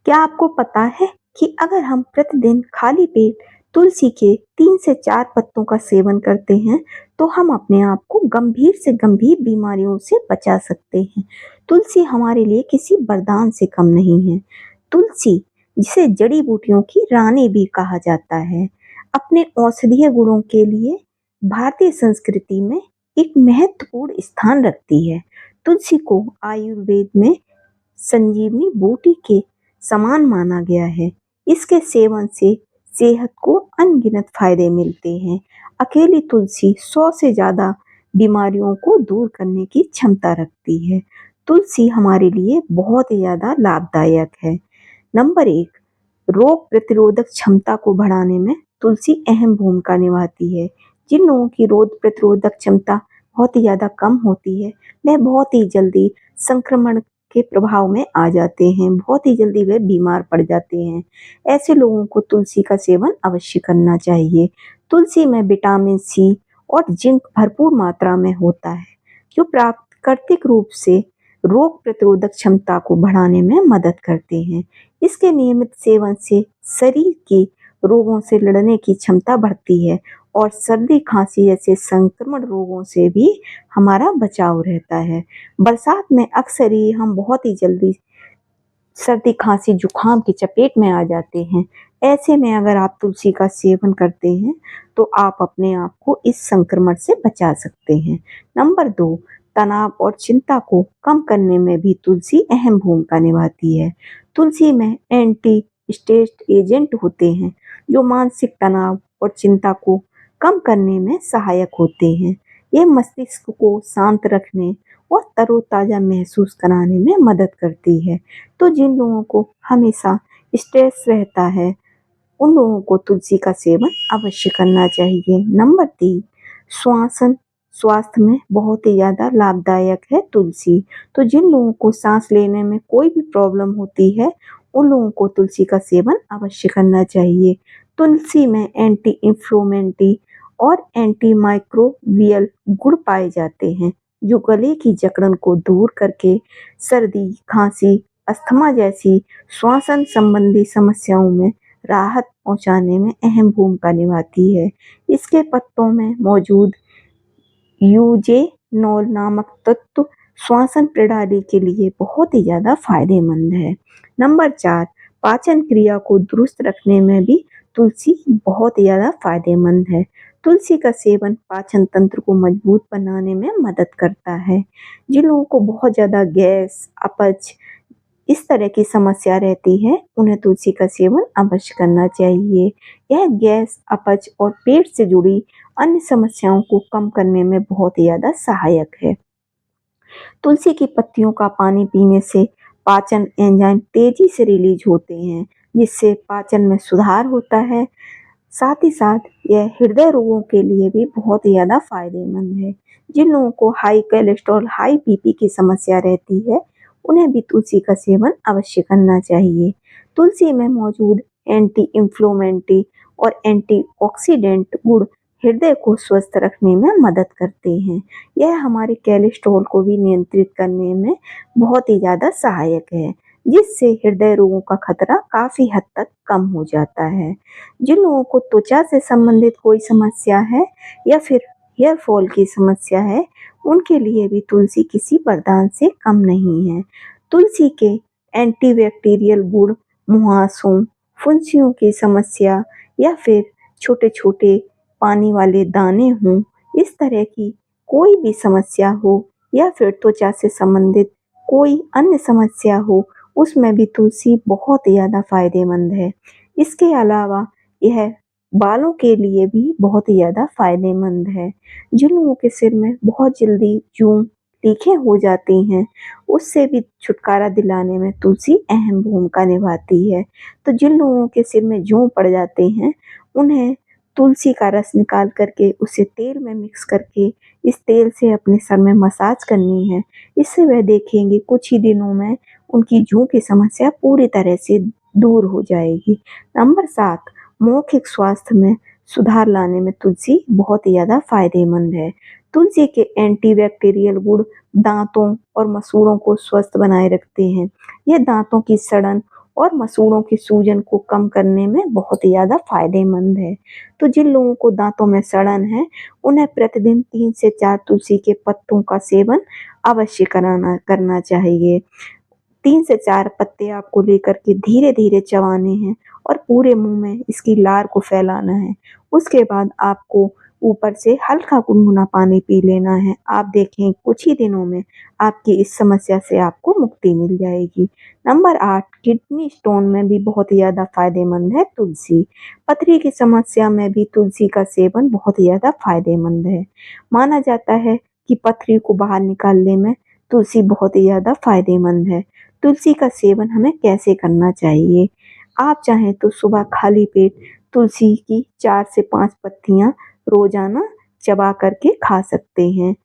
क्या आपको पता है कि अगर हम प्रतिदिन खाली पेट तुलसी के 3 से 4 पत्तों का सेवन करते हैं, तो हम अपने आप को गंभीर से गंभीर बीमारियों से बचा सकते हैं। तुलसी हमारे लिए किसी वरदान से कम नहीं है। तुलसी, जिसे जड़ी बूटियों की रानी भी कहा जाता है, अपने औषधीय गुणों के लिए भारतीय संस्कृति में एक महत्वपूर्ण स्थान रखती है। तुलसी को आयुर्वेद में संजीवनी बूटी के समान माना गया है। इसके सेवन से सेहत को अनगिनत फायदे मिलते हैं। अकेली तुलसी 100 से ज़्यादा बीमारियों को दूर करने की क्षमता रखती है। तुलसी हमारे लिए बहुत ही ज़्यादा लाभदायक है। नंबर 1, रोग प्रतिरोधक क्षमता को बढ़ाने में तुलसी अहम भूमिका निभाती है। जिन लोगों की रोग प्रतिरोधक क्षमता बहुत ही ज़्यादा कम होती है, वह बहुत ही जल्दी संक्रमण के प्रभाव में आ जाते हैं, बहुत ही जल्दी वे बीमार पड़ जाते हैं। ऐसे लोगों को तुलसी का सेवन अवश्य करना चाहिए। तुलसी में विटामिन सी और जिंक भरपूर मात्रा में होता है, जो प्राकृतिक रूप से रोग प्रतिरोधक क्षमता को बढ़ाने में मदद करते हैं। इसके नियमित सेवन से शरीर के रोगों से लड़ने की क्षमता बढ़ती है और सर्दी खांसी जैसे संक्रमण रोगों से भी हमारा बचाव रहता है। बरसात में अक्सर ही हम बहुत ही जल्दी सर्दी खांसी जुकाम की चपेट में आ जाते हैं। ऐसे में अगर आप तुलसी का सेवन करते हैं, तो आप अपने आप को इस संक्रमण से बचा सकते हैं। नंबर 2, तनाव और चिंता को कम करने में भी तुलसी अहम भूमिका निभाती है। तुलसी में एंटी स्ट्रेस एजेंट होते हैं, जो मानसिक तनाव और चिंता को कम करने में सहायक होते हैं। ये मस्तिष्क को शांत रखने और तरोताजा महसूस कराने में मदद करती है। तो जिन लोगों को हमेशा स्ट्रेस रहता है, उन लोगों को तुलसी का सेवन अवश्य करना चाहिए। नंबर 3, श्वासन स्वास्थ्य में बहुत ही ज़्यादा लाभदायक है तुलसी। तो जिन लोगों को सांस लेने में कोई भी प्रॉब्लम होती है, उन लोगों को तुलसी का सेवन अवश्य करना चाहिए। तुलसी में एंटी इंफ्लेमेटरी और एंटी माइक्रोबियल गुण पाए जाते हैं, जो गले की जकड़न को दूर करके सर्दी, खांसी, अस्थमा जैसी श्वसन संबंधी समस्याओं में राहत पहुंचाने में अहम भूमिका निभाती है। इसके पत्तों में मौजूद यूजेनॉल नामक तत्व श्वसन प्रणाली के लिए बहुत ही ज़्यादा फायदेमंद है। नंबर 4, पाचन क्रिया को दुरुस्त रखने में भी तुलसी बहुत ही ज़्यादा फायदेमंद है। तुलसी का सेवन पाचन तंत्र को मजबूत बनाने में मदद करता है। जिन लोगों को बहुत ज़्यादा गैस, अपच इस तरह की समस्या रहती है, उन्हें तुलसी का सेवन अवश्य करना चाहिए। यह गैस, अपच और पेट से जुड़ी अन्य समस्याओं को कम करने में बहुत ही ज़्यादा सहायक है। तुलसी की पत्तियों का पानी पीने से पाचन एंजाइम तेजी से रिलीज होते हैं, जिससे पाचन में सुधार होता है। साथ ही साथ यह हृदय रोगों के लिए भी बहुत ही ज़्यादा फायदेमंद है। जिन लोगों को हाई कोलेस्ट्रॉल, हाई बीपी की समस्या रहती है, उन्हें भी तुलसी का सेवन अवश्य करना चाहिए। तुलसी में मौजूद एंटी इंफ्लेमेटरी और एंटीऑक्सीडेंट गुण हृदय को स्वस्थ रखने में मदद करते हैं। यह हमारे कोलेस्ट्रॉल को भी नियंत्रित करने में बहुत ही ज़्यादा सहायक है, जिससे हृदय रोगों का खतरा काफ़ी हद तक कम हो जाता है। जिन लोगों को त्वचा से संबंधित कोई समस्या है या फिर हेयर फॉल की समस्या है, उनके लिए भी तुलसी किसी वरदान से कम नहीं है। तुलसी के एंटीबैक्टीरियल गुण मुहासों, फुंसियों की समस्या या फिर छोटे-छोटे पानी वाले दाने हों, इस तरह की कोई भी समस्या हो या फिर त्वचा से संबंधित कोई अन्य समस्या हो, उसमें भी तुलसी बहुत ही ज़्यादा फायदेमंद है। इसके अलावा यह बालों के लिए भी बहुत ही ज़्यादा फायदेमंद है। जिन लोगों के सिर में बहुत जल्दी जूं तीखे हो जाते हैं, उससे भी छुटकारा दिलाने में तुलसी अहम भूमिका निभाती है। तो जिन लोगों के सिर में जूं पड़ जाते हैं, उन्हें तुलसी का रस निकाल करके उसे तेल में मिक्स करके इस तेल से अपने सर में मसाज करनी है। इससे वह देखेंगे कुछ ही दिनों में उनकी जूं की समस्या पूरी तरह से दूर हो जाएगी। नंबर 7, मौखिक स्वास्थ्य में सुधार लाने में तुलसी बहुत ही ज़्यादा फायदेमंद है। तुलसी के एंटीबैक्टीरियल गुण दांतों और मसूड़ों को स्वस्थ बनाए रखते हैं। यह दांतों की सड़न और मसूड़ों की सूजन को कम करने में बहुत ही ज़्यादा फ़ायदेमंद है। तो जिन लोगों को दाँतों में सड़न है, उन्हें प्रतिदिन 3 से 4 तुलसी के पत्तों का सेवन अवश्य कराना करना चाहिए। 3 से 4 पत्ते आपको लेकर के धीरे-धीरे चबाने हैं और पूरे मुँह में इसकी लार को फैलाना है। उसके बाद आपको ऊपर से हल्का गुनगुना पानी पी लेना है। आप देखें कुछ ही दिनों में आपकी इस समस्या से आपको मुक्ति मिल जाएगी। नंबर 8 किडनी स्टोन में भी बहुत ही ज़्यादा फ़ायदेमंद है तुलसी। पथरी की समस्या में भी तुलसी का सेवन बहुत ही ज़्यादा फ़ायदेमंद है। माना जाता है कि पथरी को बाहर निकालने में तुलसी बहुत ही ज़्यादा फ़ायदेमंद है। तुलसी का सेवन हमें कैसे करना चाहिए? आप चाहें तो सुबह खाली पेट तुलसी की 4 से 5 पत्तियाँ रोज़ाना चबा कर के खा सकते हैं।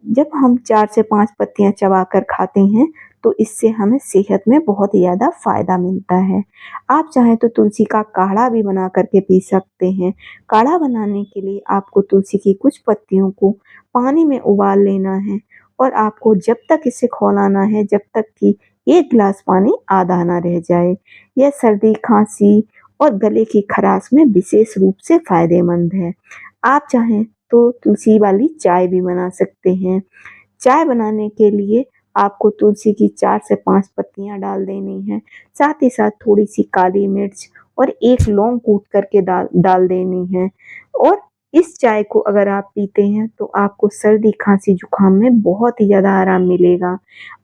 जब हम 4 से 5 पत्तियाँ चबाकर खाते हैं, तो इससे हमें सेहत में बहुत ही ज़्यादा फ़ायदा मिलता है। आप चाहें तो तुलसी का काढ़ा भी बना कर के पी सकते हैं। काढ़ा बनाने के लिए आपको तुलसी की कुछ पत्तियों को पानी में उबाल लेना है और आपको जब तक इसे खौलाना है, जब तक कि 1 गिलास पानी आधा ना रह जाए। यह सर्दी, खाँसी और गले की खराश में विशेष रूप से फ़ायदेमंद है। आप चाहें तो तुलसी वाली चाय भी बना सकते हैं। चाय बनाने के लिए आपको तुलसी की 4 से 5 पत्तियाँ डाल देनी हैं, साथ ही साथ थोड़ी-सी काली मिर्च और 1 लौंग कूट करके डाल डाल देनी है और इस चाय को अगर आप पीते हैं तो आपको सर्दी, खाँसी, जुकाम में बहुत ही ज़्यादा आराम मिलेगा।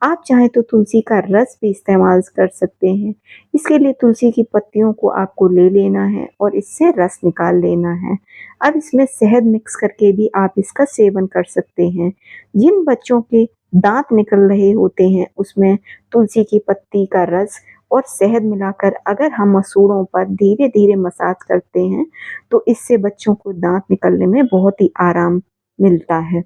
आप चाहें तो तुलसी का रस भी इस्तेमाल कर सकते हैं। इसके लिए तुलसी की पत्तियों को आपको ले लेना है और इससे रस निकाल लेना है। अब इसमें शहद मिक्स करके भी आप इसका सेवन कर सकते हैं। जिन बच्चों के दाँत निकल रहे होते हैं, उसमें तुलसी की पत्ती का रस और शहद मिलाकर अगर हम मसूड़ों पर धीरे-धीरे मसाज करते हैं, तो इससे बच्चों को दाँत निकलने में बहुत ही आराम मिलता है।